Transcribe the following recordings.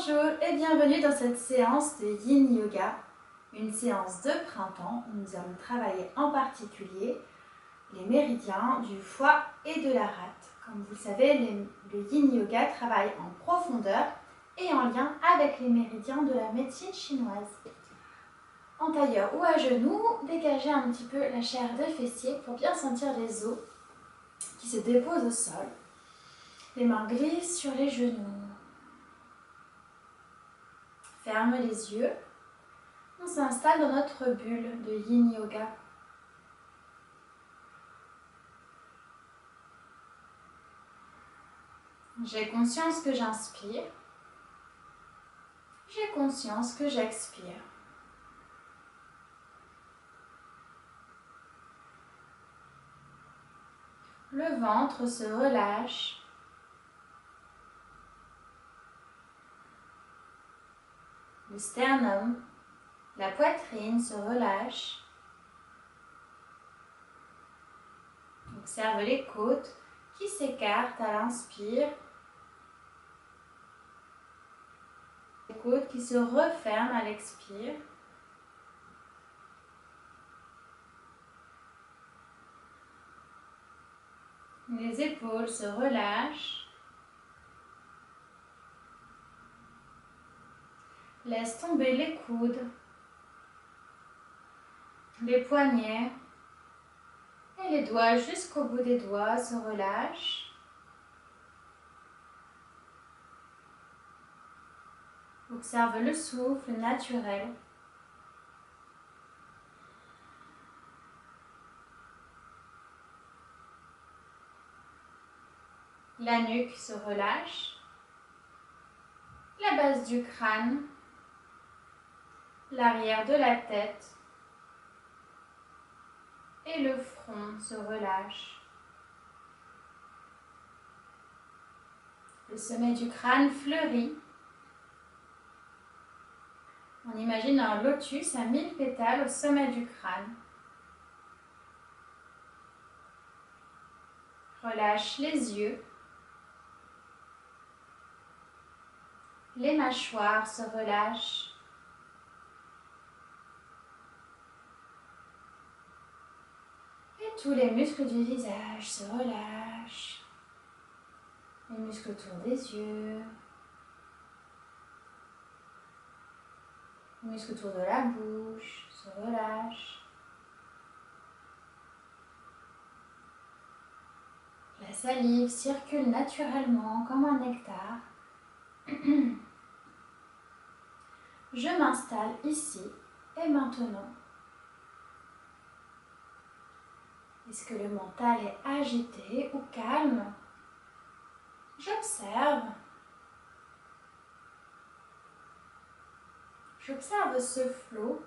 Bonjour et bienvenue dans cette séance de Yin Yoga, une séance de printemps où nous allons travailler en particulier les méridiens du foie et de la rate. Comme vous le savez, le Yin Yoga travaille en profondeur et en lien avec les méridiens de la médecine chinoise. En tailleur ou à genoux, dégagez un petit peu la chair des fessiers pour bien sentir les os qui se déposent au sol. Les mains glissent sur les genoux. Ferme les yeux. On s'installe dans notre bulle de Yin Yoga. J'ai conscience que j'inspire. J'ai conscience que j'expire. Le ventre se relâche. Le sternum, la poitrine se relâche. Observe les côtes qui s'écartent à l'inspire. Les côtes qui se referment à l'expire. Les épaules se relâchent. Laisse tomber les coudes, les poignets et les doigts jusqu'au bout des doigts se relâchent. Observe le souffle naturel. La nuque se relâche. La base du crâne. L'arrière de la tête. Et le front se relâche. Le sommet du crâne fleurit. On imagine un lotus à 1000 pétales au sommet du crâne. Relâche les yeux. Les mâchoires se relâchent. Et tous les muscles du visage se relâchent. Les muscles autour des yeux. Les muscles autour de la bouche se relâchent. La salive circule naturellement comme un nectar. Je m'installe ici et maintenant. Est-ce que le mental est agité ou calme? J'observe. J'observe ce flot.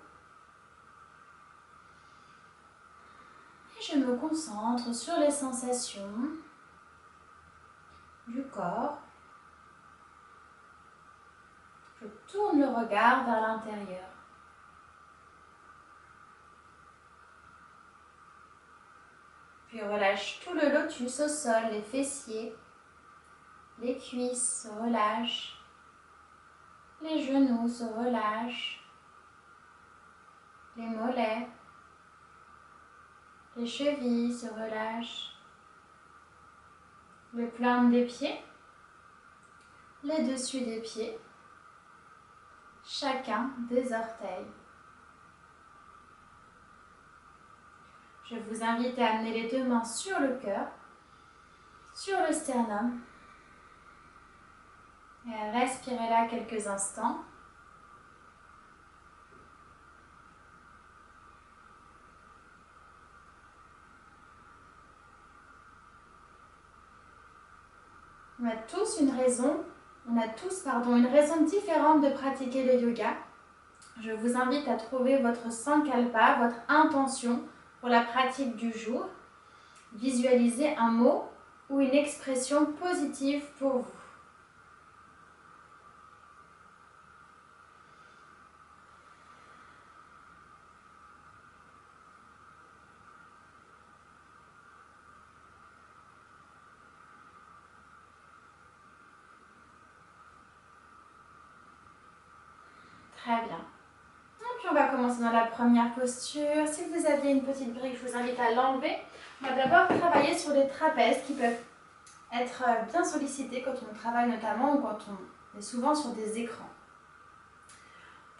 Et je me concentre sur les sensations du corps. Je tourne le regard vers l'intérieur. Puis relâche tout le lotus au sol, les fessiers, les cuisses se relâchent, les genoux se relâchent, les mollets, les chevilles se relâchent, le plâtre des pieds, les dessus des pieds, chacun des orteils. Je vous invite à amener les deux mains sur le cœur, sur le sternum, et à respirer là quelques instants. On a tous une raison différente de pratiquer le yoga. Je vous invite à trouver votre sankalpa, votre intention pour la pratique du jour. Visualisez un mot ou une expression positive pour vous. Très bien. Et puis on va commencer dans la première posture. Si vous aviez une petite brique, je vous invite à l'enlever. On va d'abord travailler sur les trapèzes qui peuvent être bien sollicités quand on travaille notamment ou quand on est souvent sur des écrans.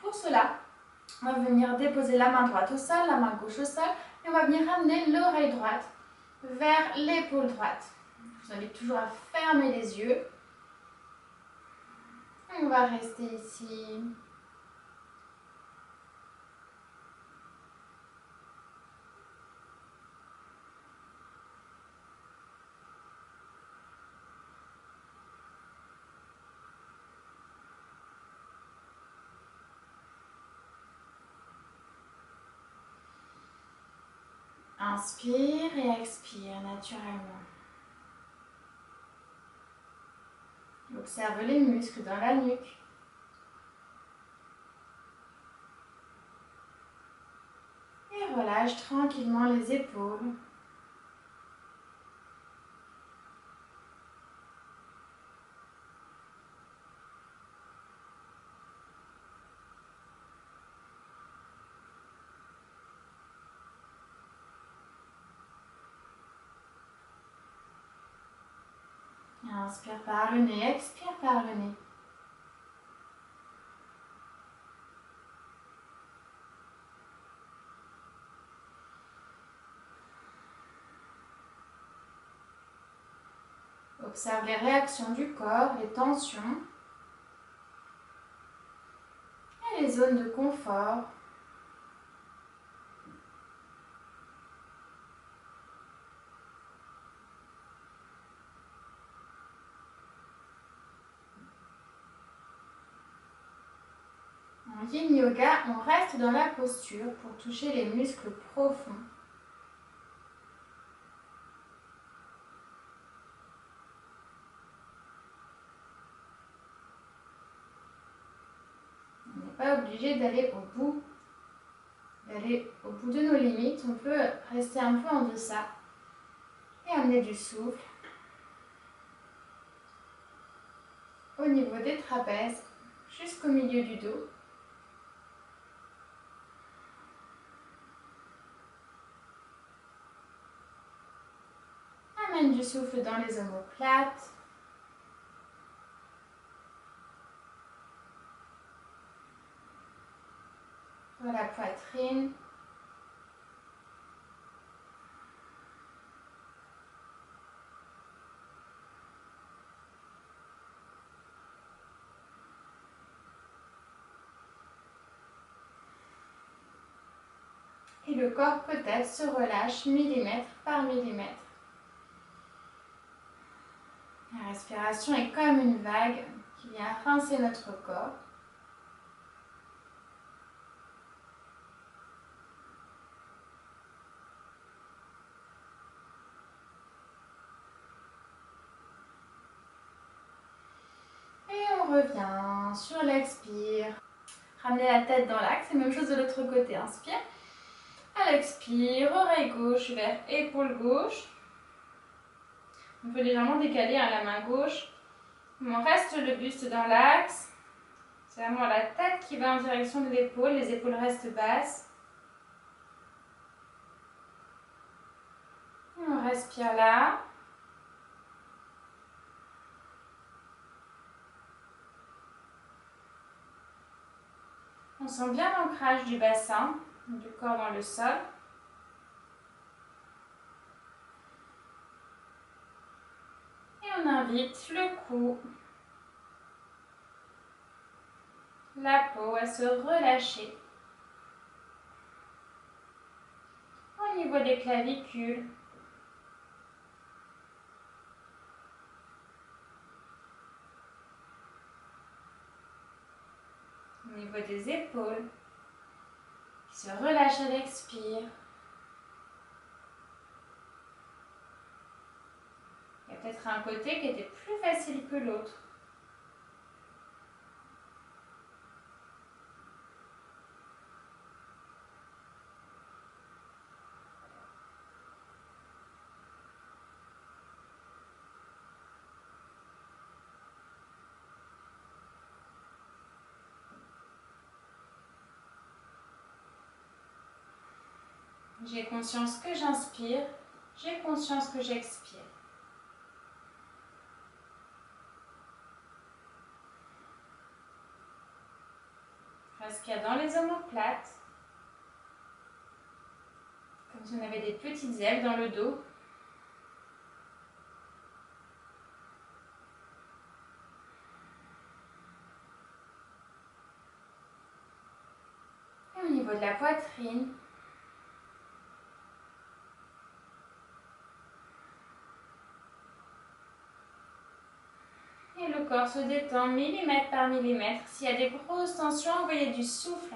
Pour cela, on va venir déposer la main droite au sol, la main gauche au sol et on va venir ramener l'oreille droite vers l'épaule droite. Je vous invite toujours à fermer les yeux. On va rester ici. Inspire et expire naturellement. Observe les muscles dans la nuque. Et relâche tranquillement les épaules. Inspire par le nez, expire par le nez. Observe les réactions du corps, les tensions et les zones de confort. En Yin Yoga, on reste dans la posture pour toucher les muscles profonds. On n'est pas obligé d'aller au bout de nos limites. On peut rester un peu en deçà et amener du souffle au niveau des trapèzes jusqu'au milieu du dos. Amène du souffle dans les omoplates. Dans la poitrine. Et le corps peut-être se relâche millimètre par millimètre. La respiration est comme une vague qui vient rincer notre corps. Et on revient sur l'expire. Ramenez la tête dans l'axe, et même chose de l'autre côté. Inspire. À l'expire, oreille gauche vers épaule gauche. On peut légèrement décaler la main gauche. On reste le buste dans l'axe. C'est vraiment la tête qui va en direction de l'épaule. Les épaules restent basses. Et on respire là. On sent bien l'ancrage du bassin, du corps dans le sol. Et on invite le cou, la peau à se relâcher au niveau des clavicules. Au niveau des épaules, qui se relâchent à l'expire. Il y a peut-être un côté qui était plus facile que l'autre. J'ai conscience que j'inspire, j'ai conscience que j'expire. Respire dans les omoplates, comme si on avait des petites ailes dans le dos. Et au niveau de la poitrine, et le corps se détend millimètre par millimètre. S'il y a des grosses tensions, envoyez du souffle.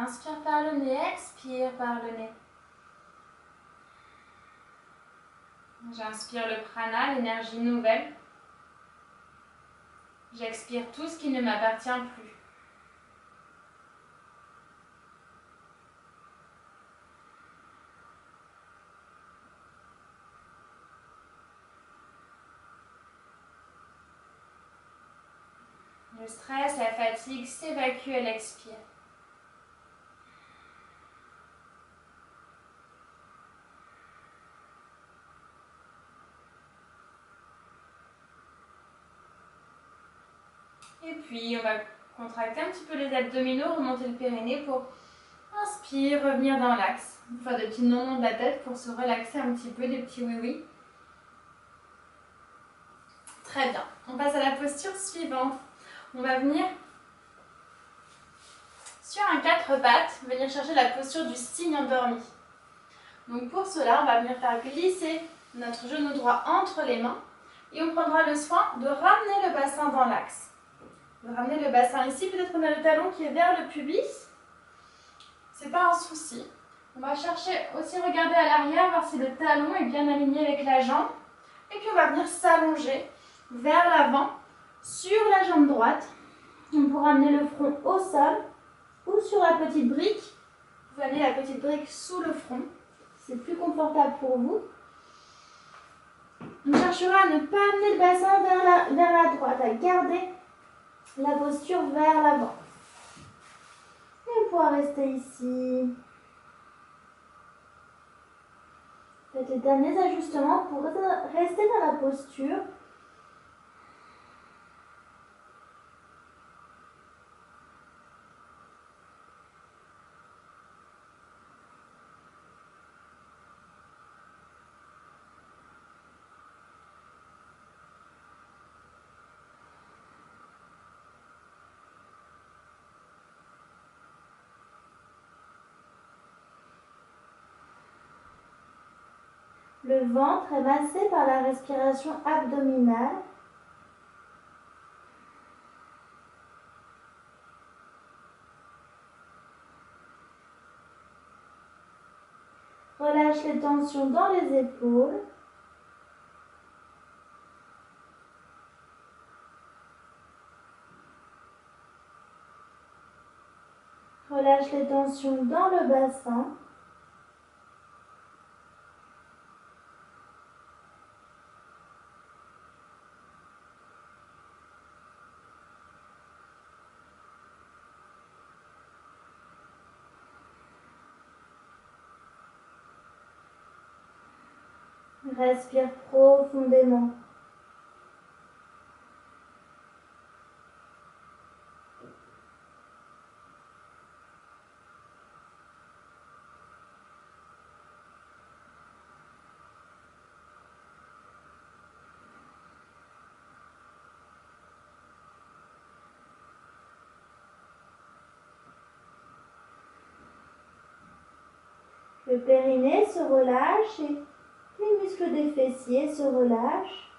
Inspire par le nez, expire par le nez. J'inspire le prana, l'énergie nouvelle. J'expire tout ce qui ne m'appartient plus. Le stress, la fatigue s'évacue à l'expire. Et puis, on va contracter un petit peu les abdominaux, remonter le périnée pour inspire, revenir dans l'axe. Faire des petits non de la tête pour se relaxer un petit peu, des petits oui-oui. Très bien. On passe à la posture suivante. On va venir sur un quatre pattes, venir chercher la posture du cygne endormi. Donc pour cela, on va venir faire glisser notre genou droit entre les mains et on prendra le soin de ramener le bassin dans l'axe. De ramener le bassin ici, peut-être qu'on a le talon qui est vers le pubis. C'est pas un souci. On va chercher aussi regarder à l'arrière, voir si le talon est bien aligné avec la jambe. Et puis on va venir s'allonger vers l'avant sur la jambe droite. On pourra amener le front au sol ou sur la petite brique. Vous amenez la petite brique sous le front. C'est plus confortable pour vous. On cherchera à ne pas amener le bassin vers la droite, à garder la posture vers l'avant. Et on pourra rester ici. Faites les derniers ajustements pour rester dans la posture. Le ventre est massé par la respiration abdominale. Relâche les tensions dans les épaules. Relâche les tensions dans le bassin. Respire profondément. Le périnée se relâche et les muscles des fessiers se relâchent.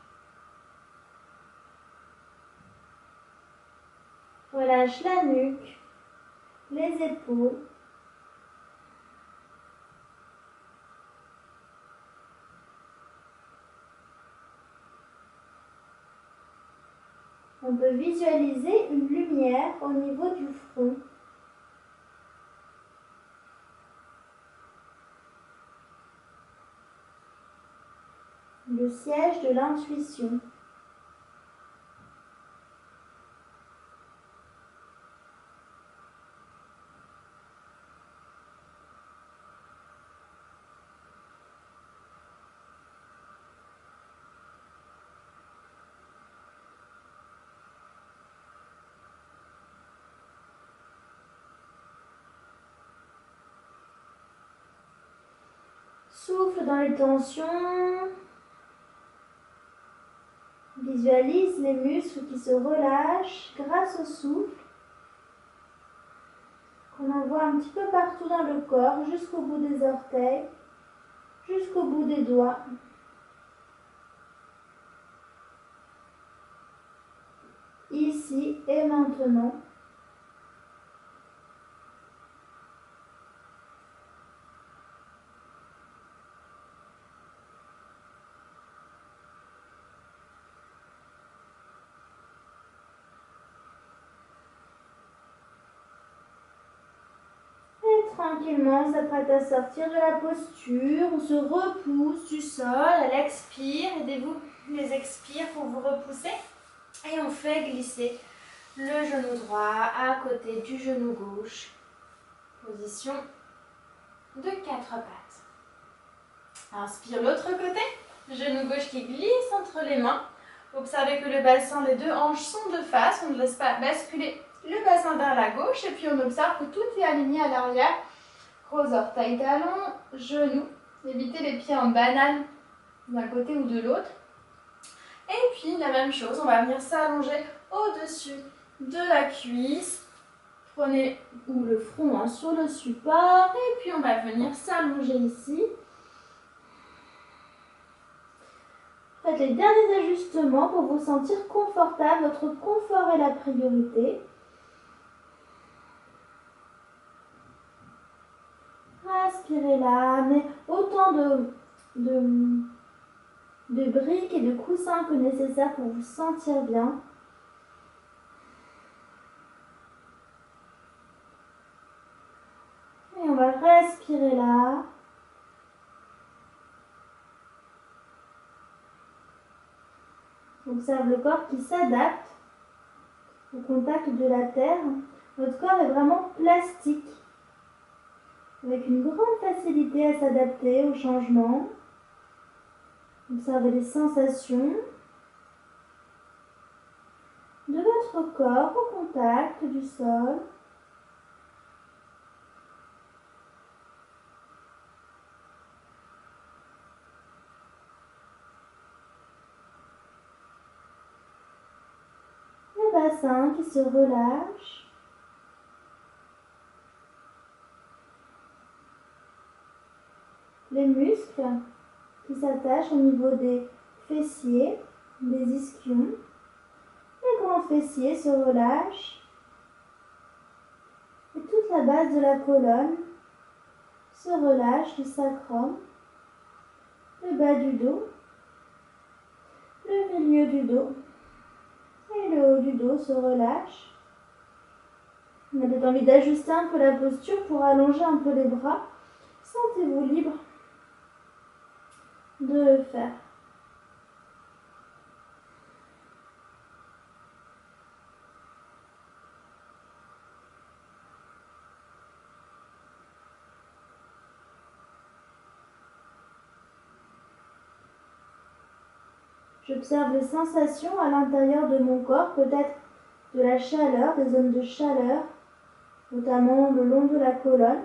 Relâche la nuque, les épaules. On peut visualiser une lumière au niveau du front. Le siège de l'intuition. Souffle dans les tensions. Visualise les muscles qui se relâchent grâce au souffle qu'on envoie un petit peu partout dans le corps, jusqu'au bout des orteils, jusqu'au bout des doigts. Ici et maintenant. Tranquillement, on s'apprête à sortir de la posture, on se repousse du sol, elle expire, aidez-vous les expires pour vous repousser et on fait glisser le genou droit à côté du genou gauche, position de 4 pattes. Inspire l'autre côté, genou gauche qui glisse entre les mains, observez que le bassin, les deux hanches sont de face, on ne laisse pas basculer le bassin vers la gauche et puis on observe que tout est aligné à l'arrière. Gros orteils, talons, genoux. Évitez les pieds en banane d'un côté ou de l'autre. Et puis la même chose, on va venir s'allonger au-dessus de la cuisse. Prenez le front sur le support et puis on va venir s'allonger ici. Faites les derniers ajustements pour vous sentir confortable. Votre confort est la priorité. Respirez là, mais autant de briques et de coussins que nécessaire pour vous sentir bien. Et on va respirer là. Observe le corps qui s'adapte au contact de la terre. Votre corps est vraiment plastique, avec une grande facilité à s'adapter aux changements. Observez les sensations de votre corps au contact du sol. Le bassin qui se relâche. Les muscles qui s'attachent au niveau des fessiers, des ischions. Les grands fessiers se relâchent. Et toute la base de la colonne se relâche, le sacrum, le bas du dos, le milieu du dos et le haut du dos se relâche. On a peut-être envie d'ajuster un peu la posture pour allonger un peu les bras. Sentez-vous libre de le faire. J'observe les sensations à l'intérieur de mon corps, peut-être de la chaleur, des zones de chaleur, notamment le long de la colonne.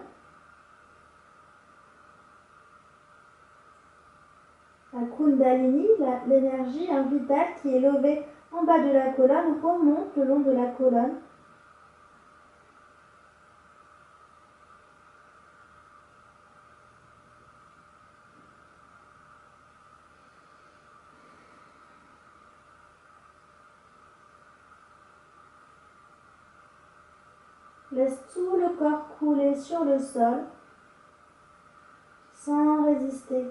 La Kundalini, l'énergie vitale qui est levée en bas de la colonne, remonte le long de la colonne. Laisse tout le corps couler sur le sol sans résister.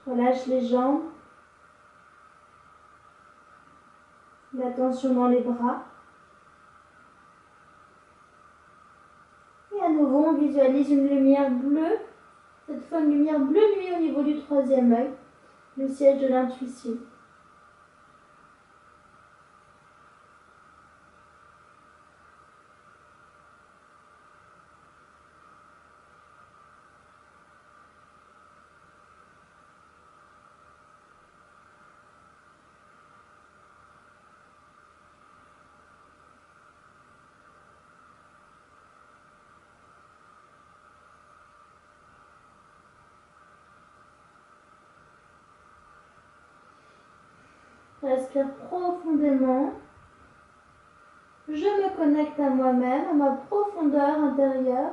Relâche les jambes. La tension dans les bras. Et à nouveau, on visualise une lumière bleue. Cette fois, une lumière bleue nuit au niveau du troisième œil, le siège de l'intuition. Respire profondément. Je me connecte à moi-même, à ma profondeur intérieure.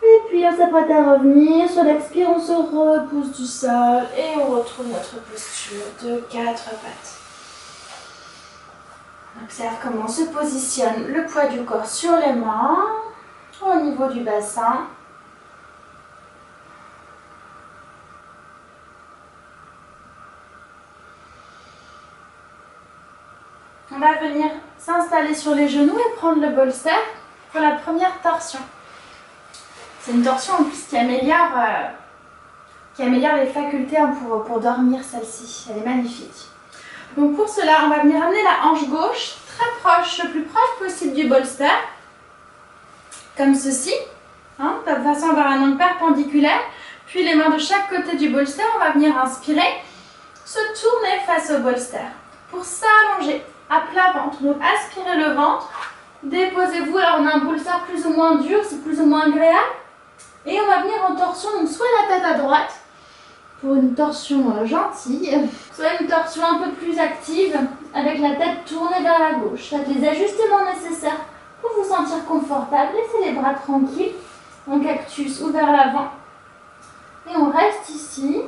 Et puis on s'apprête à revenir. Sur l'expire, on se repousse du sol et on retrouve notre posture de 4 pattes. Observe comment se positionne le poids du corps sur les mains, au niveau du bassin. On va venir s'installer sur les genoux et prendre le bolster pour la première torsion. C'est une torsion en plus qui améliore les facultés pour dormir, celle-ci. Elle est magnifique. Donc pour cela, on va venir amener la hanche gauche très proche, le plus proche possible du bolster. Comme ceci, de façon à avoir un angle perpendiculaire. Puis les mains de chaque côté du bolster, on va venir inspirer, se tourner face au bolster pour s'allonger à plat ventre. Donc aspirez le ventre, déposez-vous. Alors on a un bolster plus ou moins dur, c'est plus ou moins agréable. Et on va venir en torsion, donc soit la tête à droite pour une torsion gentille, soit une torsion un peu plus active avec la tête tournée vers la gauche. Faites les ajustements nécessaires pour vous sentir confortable. Laissez les bras tranquilles en cactus ou vers l'avant. Et on reste ici,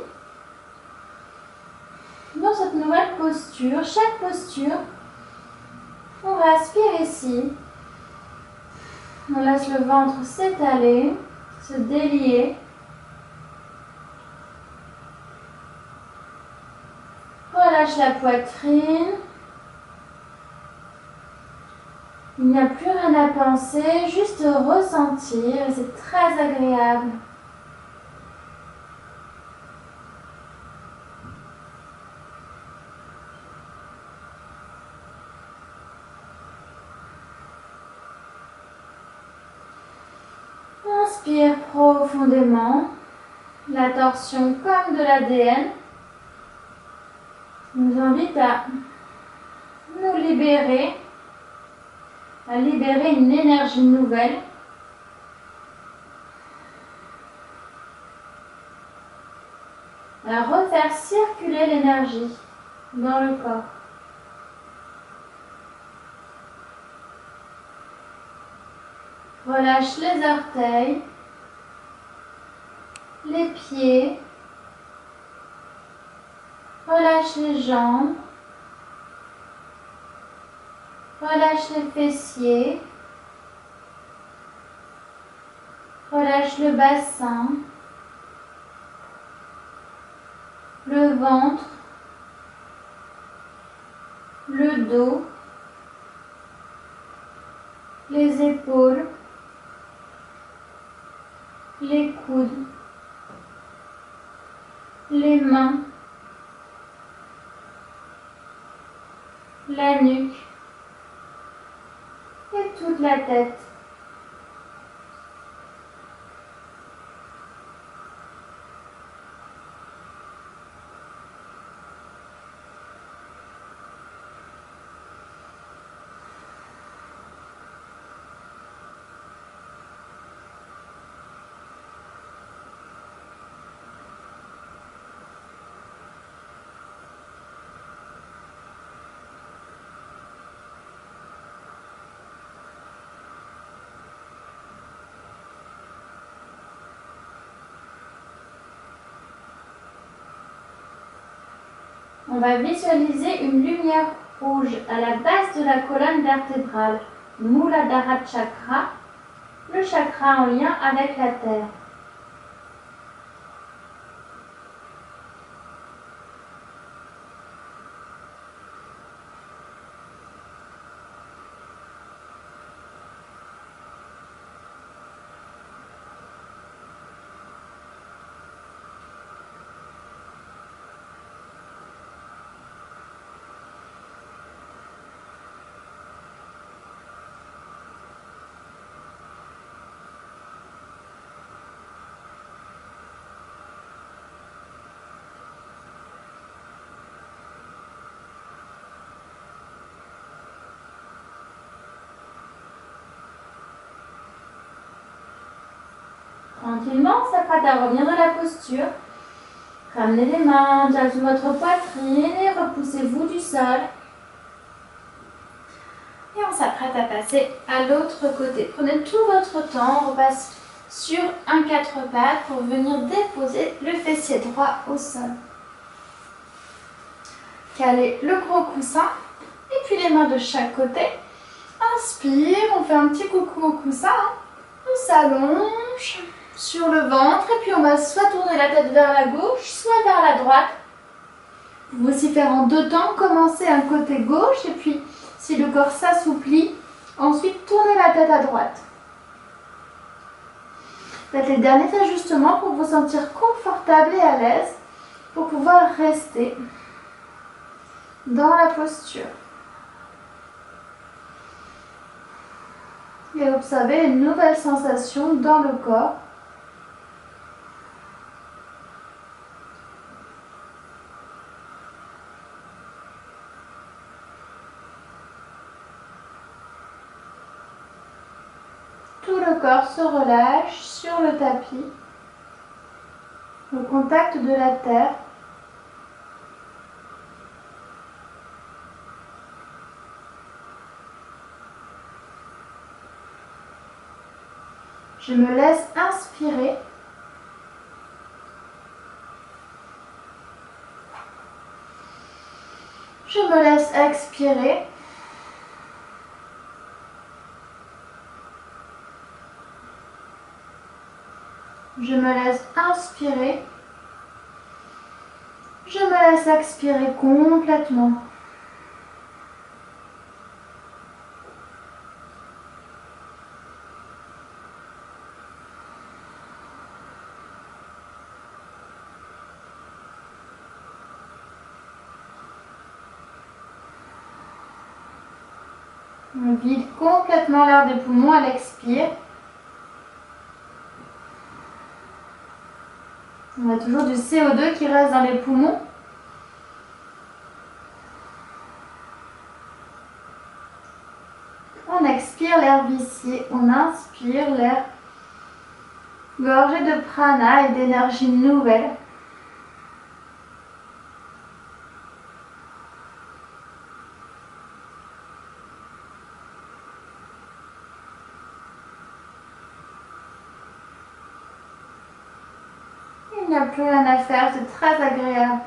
dans cette nouvelle posture. Chaque posture, on respire ici. On laisse le ventre s'étaler, se délier. Relâche la poitrine. Il n'y a plus rien à penser, juste ressentir, et c'est très agréable. Inspire profondément, la torsion comme de l'ADN nous invite à nous libérer, à libérer une énergie nouvelle. À refaire circuler l'énergie dans le corps. Relâche les orteils, les pieds, relâche les jambes, relâche les fessiers, relâche le bassin, le ventre, le dos, les épaules, les coudes, les mains, la nuque et toute la tête. On va visualiser une lumière rouge à la base de la colonne vertébrale. Muladhara Chakra, le chakra en lien avec la terre. Tranquillement, ça prête à revenir dans la posture. Ramenez les mains direction votre poitrine et repoussez-vous du sol. Et on s'apprête à passer à l'autre côté. Prenez tout votre temps, on repasse sur un 4 pattes pour venir déposer le fessier droit au sol. Calez le gros coussin et puis les mains de chaque côté. Inspire, on fait un petit coucou au coussin. On s'allonge sur le ventre et puis on va soit tourner la tête vers la gauche, soit vers la droite. Vous pouvez aussi faire en deux temps, commencer un côté gauche et puis si le corps s'assouplit, ensuite tournez la tête à droite. Faites les derniers ajustements pour vous sentir confortable et à l'aise pour pouvoir rester dans la posture. Et observez une nouvelle sensation dans le corps. Tout le corps se relâche sur le tapis, au contact de la terre. Je me laisse inspirer. Je me laisse expirer. Je me laisse inspirer. Je me laisse expirer complètement. On vide complètement l'air des poumons à l'expire. On a toujours du CO2 qui reste dans les poumons. On expire l'air vicié, on inspire l'air gorgé de prana et d'énergie nouvelle. Il n'y a plus rien à faire, c'est très agréable.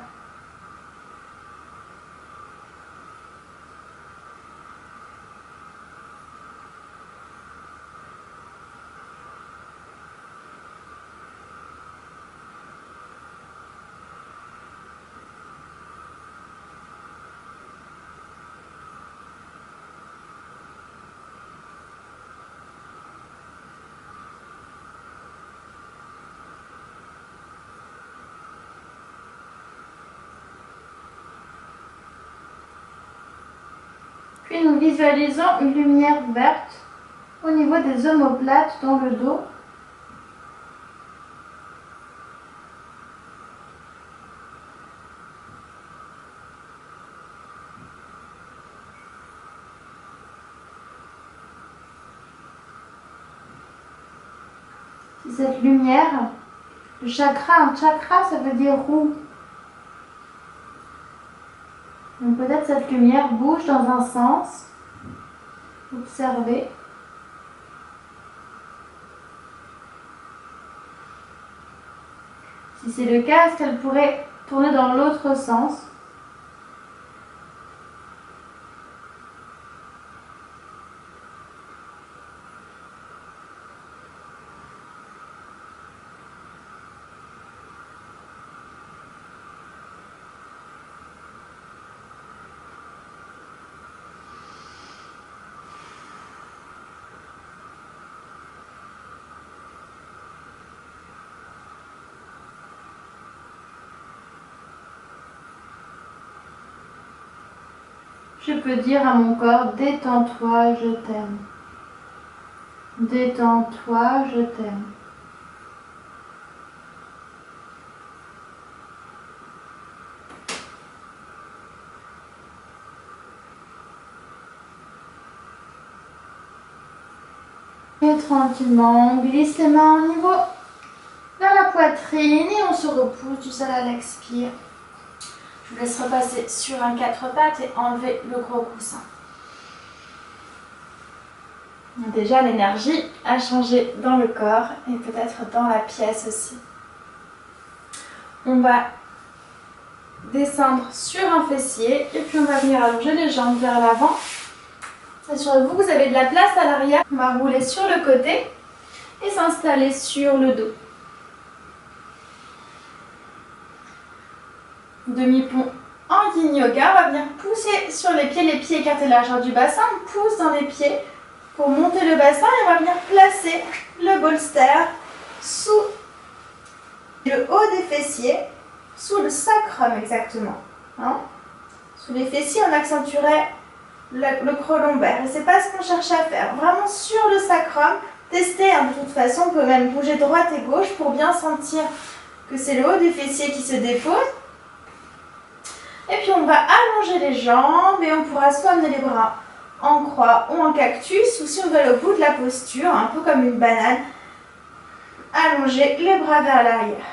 Puis nous visualisons une lumière verte au niveau des omoplates dans le dos. Cette lumière, le chakra, un chakra ça veut dire roue. Donc peut-être cette lumière bouge dans un sens. Observez. Si c'est le cas, est-ce qu'elle pourrait tourner dans l'autre sens? je peux dire à mon corps, détends-toi, je t'aime. Détends-toi, je t'aime. Et tranquillement, on glisse les mains au niveau de la poitrine et on se repousse du sol à l'expire. Je vous laisse repasser sur un 4 pattes et enlever le gros coussin. Déjà, l'énergie a changé dans le corps et peut-être dans la pièce aussi. On va descendre sur un fessier et puis on va venir allonger les jambes vers l'avant. Assurez-vous que vous avez de la place à l'arrière. On va rouler sur le côté et s'installer sur le dos. Demi-pont en yin yoga. On va venir pousser sur les pieds écartés de la largeur du bassin. On pousse dans les pieds pour monter le bassin et on va venir placer le bolster sous le haut des fessiers, sous le sacrum exactement. Sous les fessiers, on accentuerait le creux lombaire et c'est pas ce qu'on cherche à faire. Vraiment sur le sacrum, testez, de toute façon, on peut même bouger droite et gauche pour bien sentir que c'est le haut des fessiers qui se dépose. Et puis on va allonger les jambes et on pourra soit amener les bras en croix ou en cactus, ou si on veut aller au bout de la posture, un peu comme une banane, allonger les bras vers l'arrière.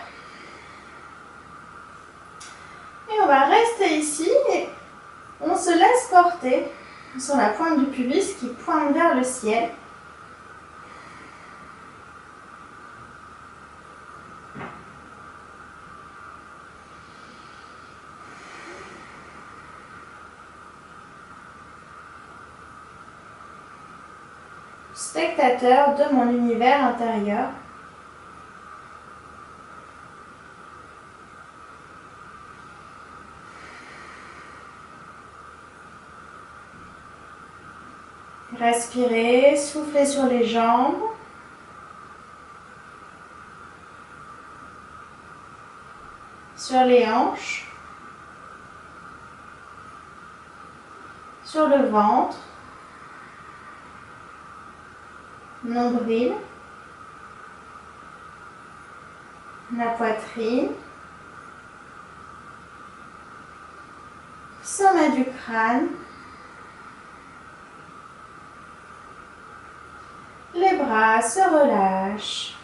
Et on va rester ici et on se laisse porter sur la pointe du pubis qui pointe vers le ciel. Spectateur de mon univers intérieur. Respirez, soufflez sur les jambes. Sur les hanches. Sur le ventre. Nombril. La poitrine. Sommet du crâne. Les bras se relâchent.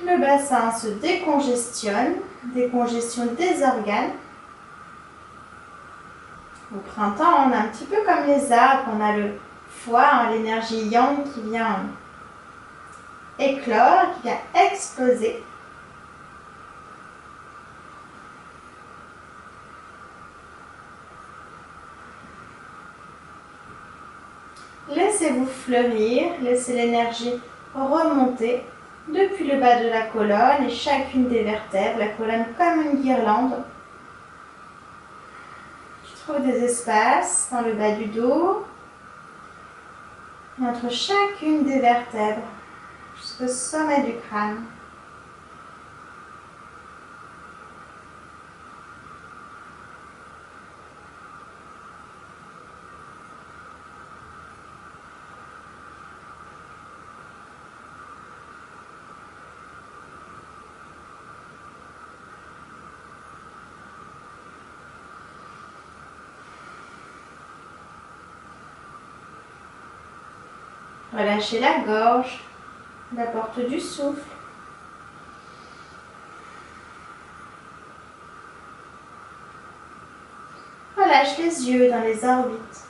Le bassin se décongestionne, décongestion des organes. Au printemps, on a un petit peu comme les arbres, on a le foie, l'énergie yang qui vient éclore, qui vient exploser. Laissez-vous fleurir, laissez l'énergie remonter depuis le bas de la colonne et chacune des vertèbres, la colonne comme une guirlande. Je trouve des espaces dans le bas du dos et entre chacune des vertèbres jusqu'au sommet du crâne. Relâchez la gorge, la porte du souffle. Relâche les yeux dans les orbites.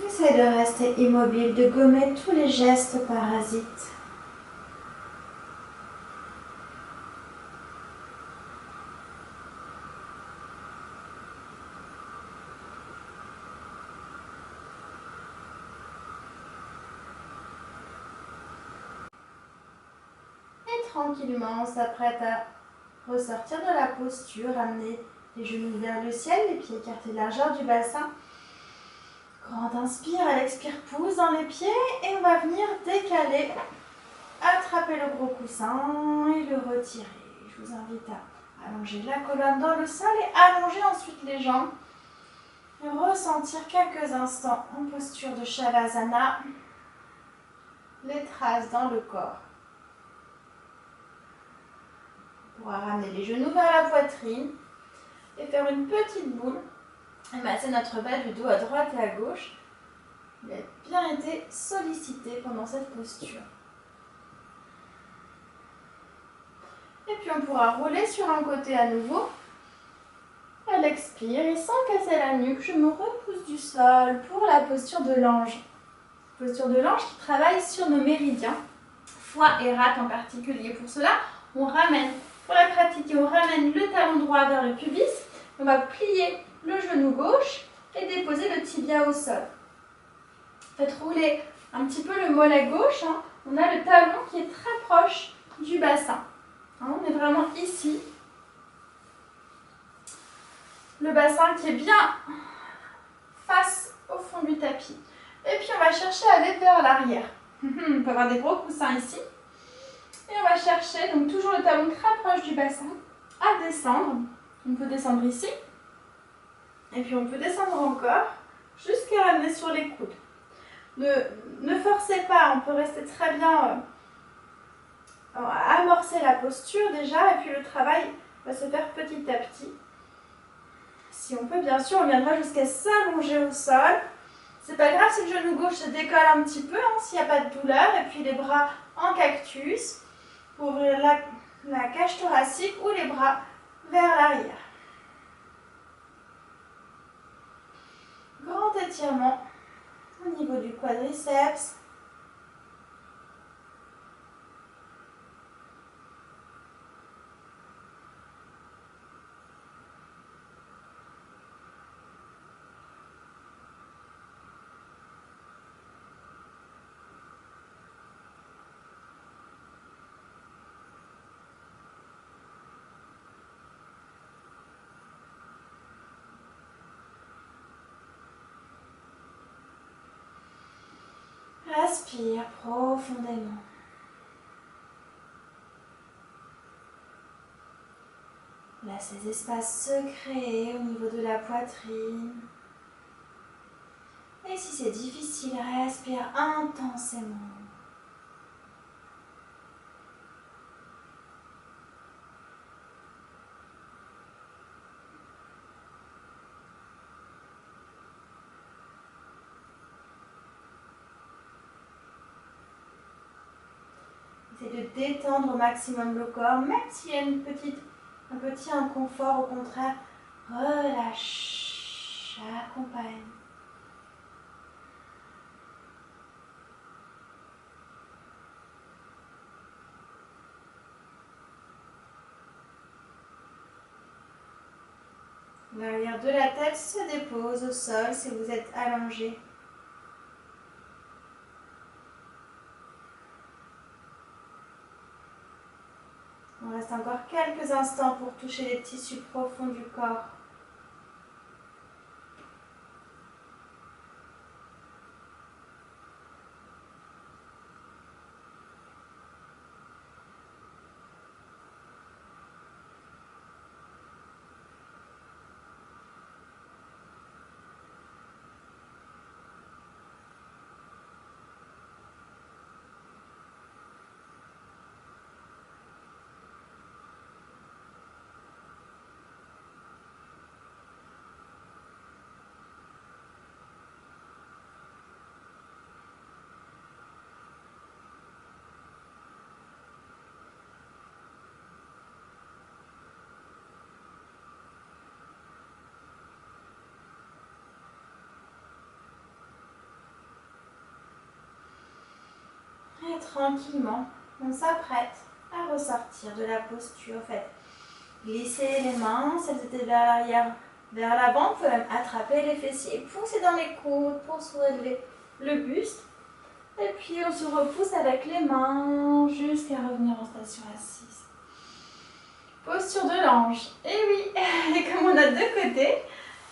Essaye de rester immobile, de gommer tous les gestes parasites. Et tranquillement, on s'apprête à ressortir de la posture, amener les genoux vers le ciel, les pieds écartés de largeur du bassin. Grande inspire, elle expire, pousse dans les pieds et on va venir décaler, attraper le gros coussin et le retirer. Je vous invite à allonger la colonne dans le sol et allonger ensuite les jambes. Et ressentir quelques instants en posture de Shavasana, les traces dans le corps. On pourra ramener les genoux vers la poitrine et faire une petite boule. Et masser notre bas du dos à droite et à gauche. Il a bien été sollicité pendant cette posture. Et puis on pourra rouler sur un côté à nouveau. Elle expire et sans casser la nuque, je me repousse du sol pour la posture de l'ange. Posture de l'ange qui travaille sur nos méridiens, foie et rate en particulier. Pour cela, on ramène, pour la pratiquer, on ramène le talon droit vers le pubis. On va plier le genou gauche et déposer le tibia au sol. Faites rouler un petit peu le mollet gauche. On a le talon qui est très proche du bassin. On est vraiment ici. Le bassin qui est bien face au fond du tapis. Et puis on va chercher à aller vers l'arrière. On peut avoir des gros coussins ici. Et on va chercher, donc toujours le talon très proche du bassin, à descendre. On peut descendre ici. Et puis on peut descendre encore jusqu'à ramener sur les coudes. Ne forcez pas, on peut rester très bien amorcer la posture déjà. Et puis le travail va se faire petit à petit. Si on peut, bien sûr, on viendra jusqu'à s'allonger au sol. C'est pas grave si le genou gauche se décolle un petit peu, s'il n'y a pas de douleur. Et puis les bras en cactus pour ouvrir la cage thoracique ou les bras vers l'arrière. Grand étirement au niveau du quadriceps. Respire profondément. Laisse ces espaces se créer au niveau de la poitrine. Et si c'est difficile, respire intensément. Essayez de détendre au maximum le corps, même s'il y a un petit inconfort, au contraire, relâche, accompagne. L'arrière de la tête se dépose au sol si vous êtes allongé. On reste encore quelques instants pour toucher les tissus profonds du corps. Et tranquillement, on s'apprête à ressortir de la posture. Faites glisser les mains, si elles étaient vers l'arrière, vers l'avant. Vous pouvez même attraper les fessiers et pousser dans les coudes pour soulever le buste. Et puis on se repousse avec les mains jusqu'à revenir en station assise. Posture de l'ange. Et oui, et comme on a deux côtés,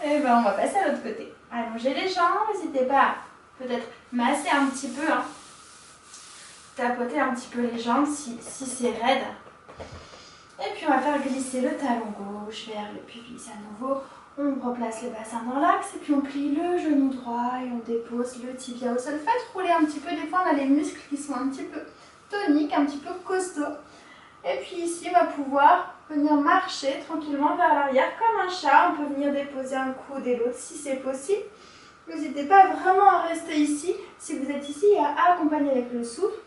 eh ben on va passer à l'autre côté. Allongez les jambes, n'hésitez pas à peut-être masser un petit peu, hein. Tapoter un petit peu les jambes si c'est raide. Et puis on va faire glisser le talon gauche vers le pubis à nouveau. On replace le bassin dans l'axe et puis on plie le genou droit et on dépose le tibia au sol. Faites rouler un petit peu, des fois on a les muscles qui sont un petit peu toniques, un petit peu costauds. Et puis ici on va pouvoir venir marcher tranquillement vers l'arrière comme un chat. On peut venir déposer un coude et l'autre si c'est possible. N'hésitez pas vraiment à rester ici. Si vous êtes ici, à accompagner avec le souffle.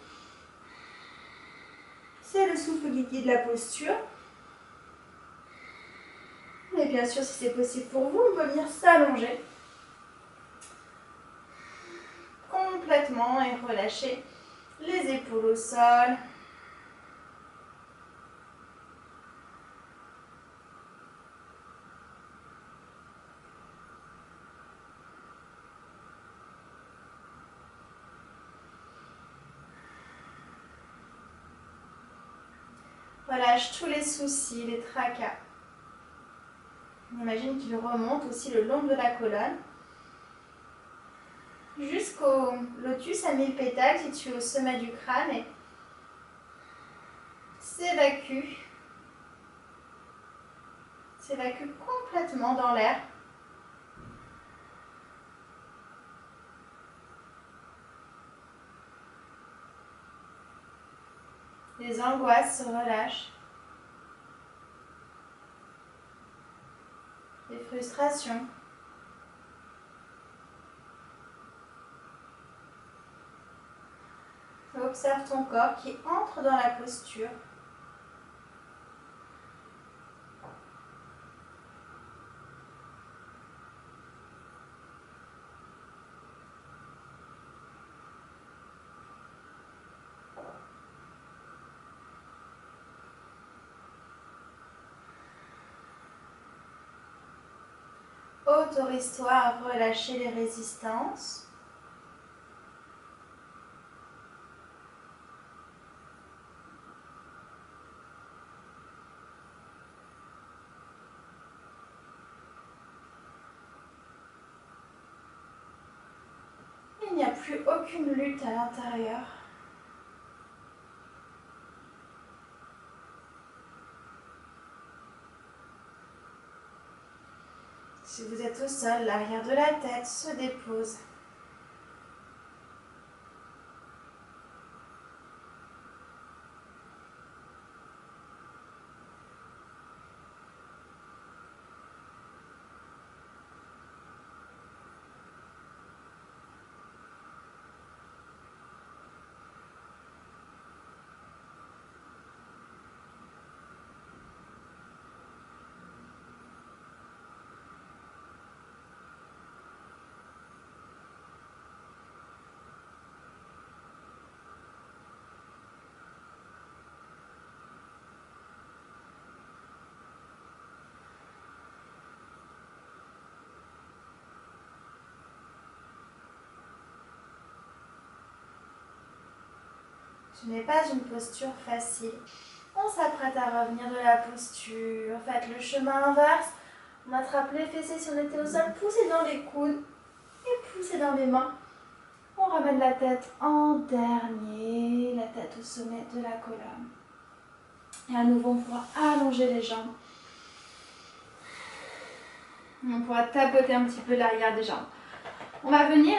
C'est le souffle qui guide la posture. Et bien sûr, si c'est possible pour vous, on peut venir s'allonger complètement et relâcher les épaules au sol. Relâche tous les soucis, les tracas. On imagine qu'il remonte aussi le long de la colonne jusqu'au lotus à 1000 pétales situé au sommet du crâne et s'évacue complètement dans l'air. Les angoisses se relâchent. Les frustrations. Observe ton corps qui entre dans la posture. Autorise-toi à relâcher les résistances. Il n'y a plus aucune lutte à l'intérieur. Si vous êtes au sol, l'arrière de la tête se dépose. Ce n'est pas une posture facile. On s'apprête à revenir de la posture. Faites le chemin inverse. On attrape les fessiers si on était au sol. Poussez dans les coudes et poussez dans les mains. On ramène la tête en dernier, la tête au sommet de la colonne. Et à nouveau, on pourra allonger les jambes. On pourra tapoter un petit peu l'arrière des jambes. On va venir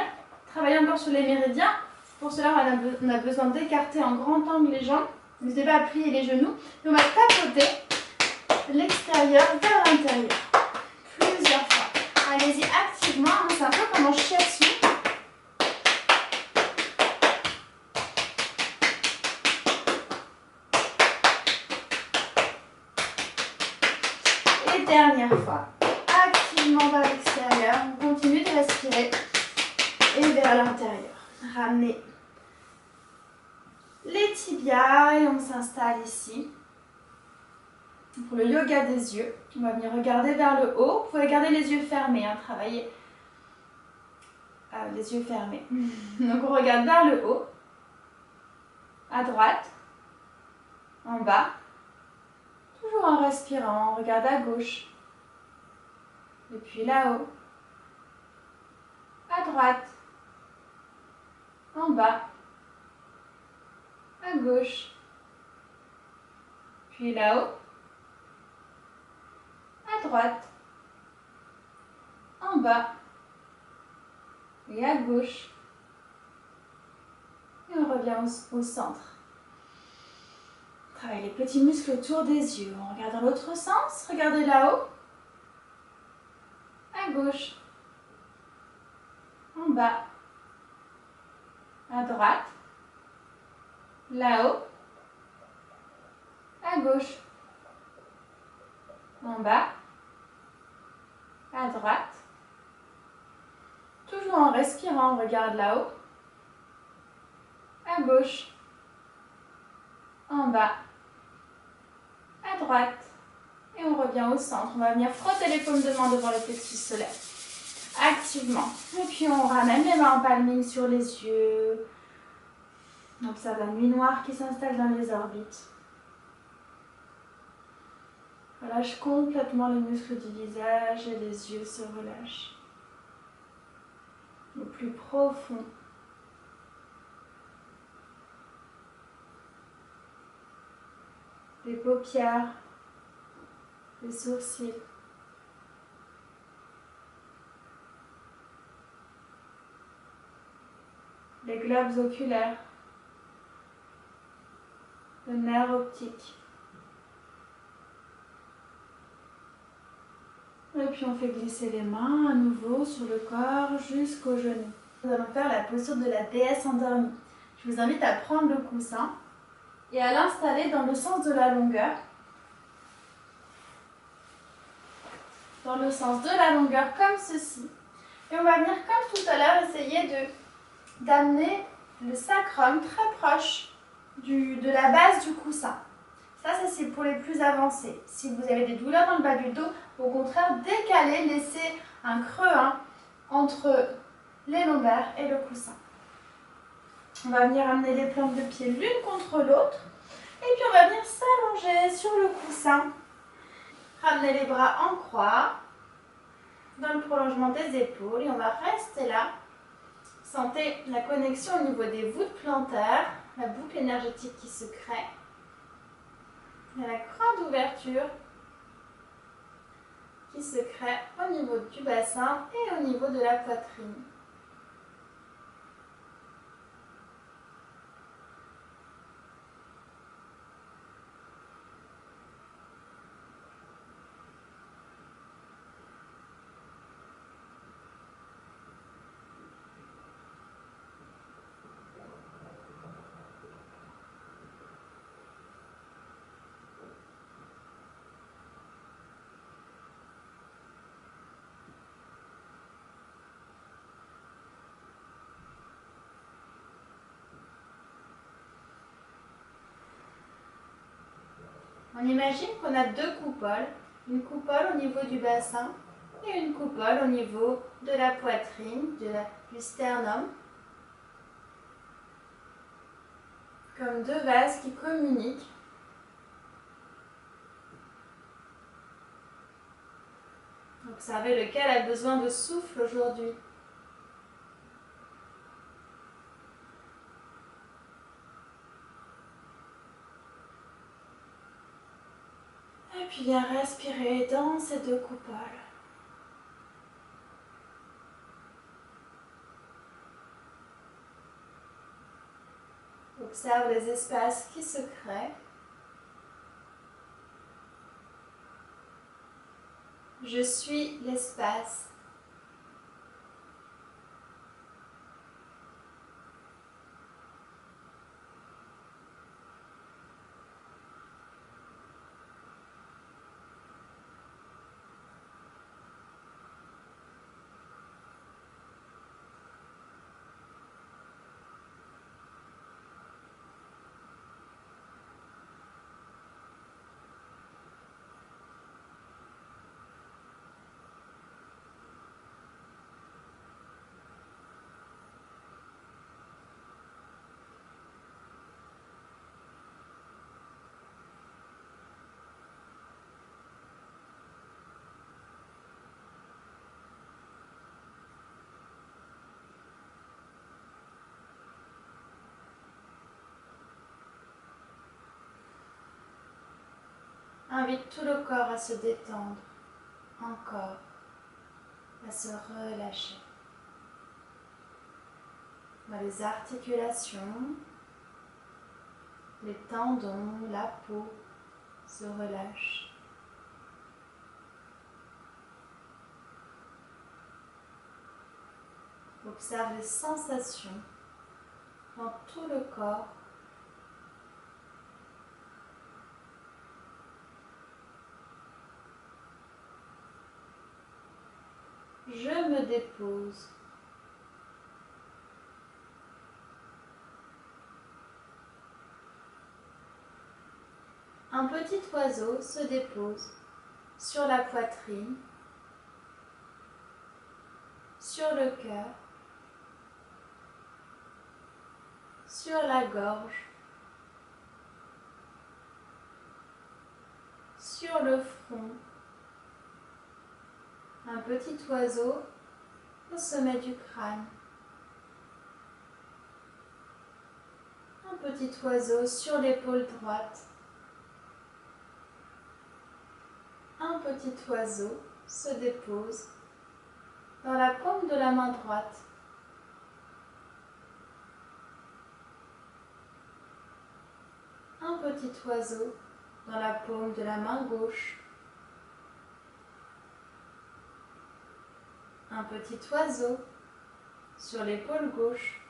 travailler encore sur les méridiens. Pour cela, on a besoin d'écarter en grand angle les jambes. N'hésitez pas à plier les genoux. Et on va tapoter l'extérieur vers l'intérieur. Plusieurs fois. Allez-y activement. C'est un peu comme en shiatsu. Et dernière fois. Activement vers l'extérieur. On continue de respirer. Et vers l'intérieur. Ramenez les tibias et on s'installe ici. Pour le yoga des yeux, on va venir regarder vers le haut. Vous pouvez garder les yeux fermés, hein, travailler les yeux fermés. Donc on regarde vers le haut, à droite, en bas, toujours en respirant, on regarde à gauche, et puis là-haut, à droite, en bas, à gauche, puis là-haut, à droite, en bas et à gauche. Et on revient au centre. On travaille les petits muscles autour des yeux. On regarde dans l'autre sens. Regardez là-haut, à gauche, en bas, à droite, là-haut, à gauche, en bas, à droite. Toujours en respirant, on regarde là-haut, à gauche, en bas, à droite. Et on revient au centre. On va venir frotter les paumes de main devant le plexus solaire. Activement. Et puis on ramène les mains en palming sur les yeux. On observe la nuit noire qui s'installe dans les orbites. Relâche complètement les muscles du visage et les yeux se relâchent. Au plus profond. Les paupières, les sourcils. Les globes oculaires, le nerf optique. Et puis on fait glisser les mains à nouveau sur le corps jusqu'aux genoux. Nous allons faire la posture de la déesse endormie. Je vous invite à prendre le coussin et à l'installer dans le sens de la longueur. Dans le sens de la longueur comme ceci. Et on va venir comme tout à l'heure essayer d'amener le sacrum très proche de la base du coussin. Ça c'est pour les plus avancés. Si vous avez des douleurs dans le bas du dos, au contraire, décalez, laissez un creux entre les lombaires et le coussin. On va venir amener les plantes de pied l'une contre l'autre. Et puis on va venir s'allonger sur le coussin. Ramener les bras en croix, dans le prolongement des épaules. Et on va rester là. Sentez la connexion au niveau des voûtes plantaires, la boucle énergétique qui se crée. Il y a la grande ouverture qui se crée au niveau du bassin et au niveau de la poitrine. On imagine qu'on a deux coupoles, une coupole au niveau du bassin et une coupole au niveau de la poitrine, du sternum, comme deux vases qui communiquent. Observez lequel a besoin de souffle aujourd'hui. Et puis viens respirer dans ces deux coupoles. Observe les espaces qui se créent. Je suis l'espace. Invite tout le corps à se détendre, encore, à se relâcher. Dans les articulations, les tendons, la peau se relâchent. Observe les sensations dans tout le corps. Je me dépose. Un petit oiseau se dépose sur la poitrine, sur le cœur, sur la gorge, sur le front. Un petit oiseau au sommet du crâne. Un petit oiseau sur l'épaule droite. Un petit oiseau se dépose dans la paume de la main droite. Un petit oiseau dans la paume de la main gauche. Un petit oiseau sur l'épaule gauche.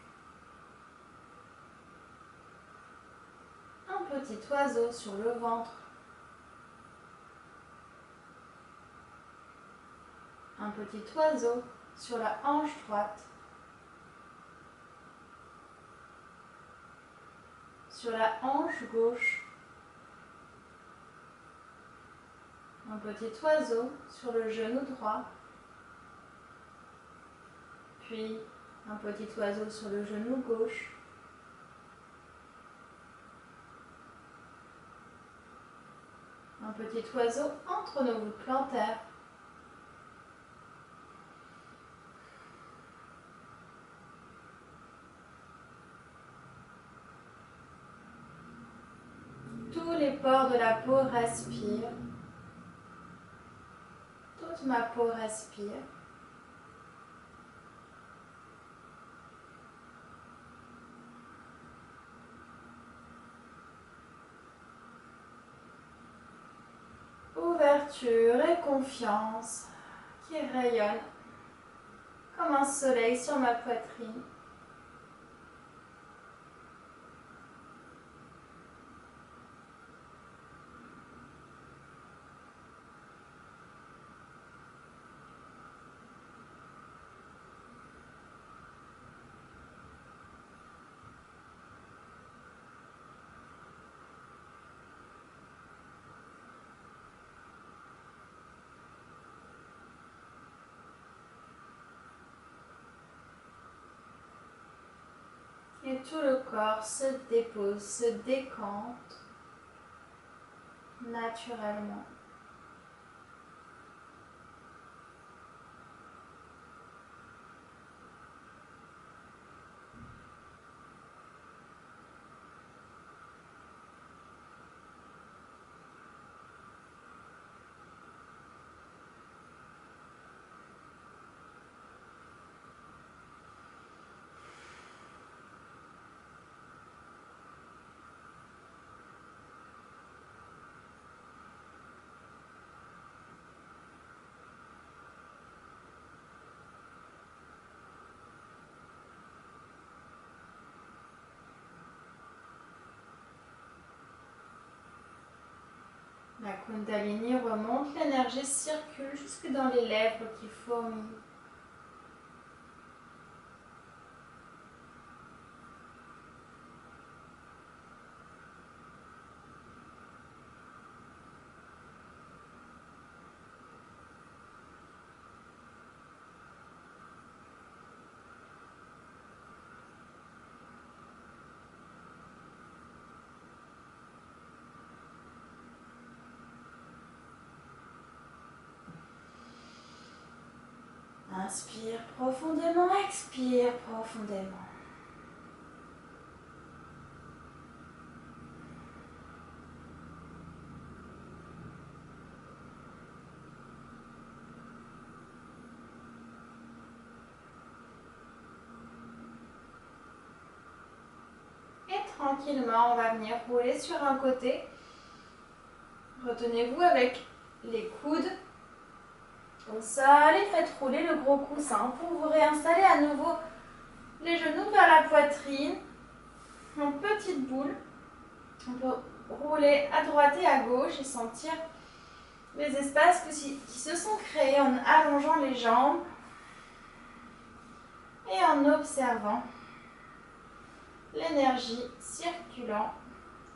Un petit oiseau sur le ventre. Un petit oiseau sur la hanche droite. Sur la hanche gauche. Un petit oiseau sur le genou droit. Puis un petit oiseau sur le genou gauche. Un petit oiseau entre nos voûtes plantaires. Tous les pores de la peau respirent. Toute ma peau respire. Ouverture et confiance qui rayonnent comme un soleil sur ma poitrine. Et tout le corps se dépose, se décante naturellement. La Kundalini remonte, l'énergie circule jusque dans les lèvres qui fourmillent. Inspire profondément, expire profondément. tranquillement, on va venir rouler sur un côté. Retenez-vous avec les coudes au sol et faites rouler le gros coussin pour vous réinstaller à nouveau les genoux vers la poitrine en petite boule. On peut rouler à droite et à gauche et sentir les espaces qui se sont créés en allongeant les jambes et en observant l'énergie circulant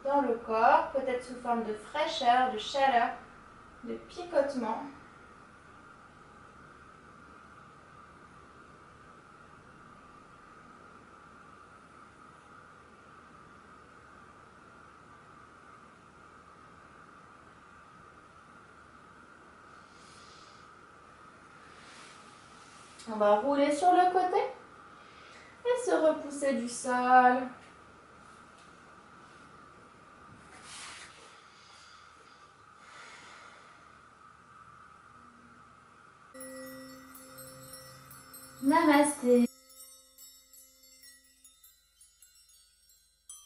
dans le corps, peut-être sous forme de fraîcheur, de chaleur, de picotement. On va rouler sur le côté et se repousser du sol. Namasté.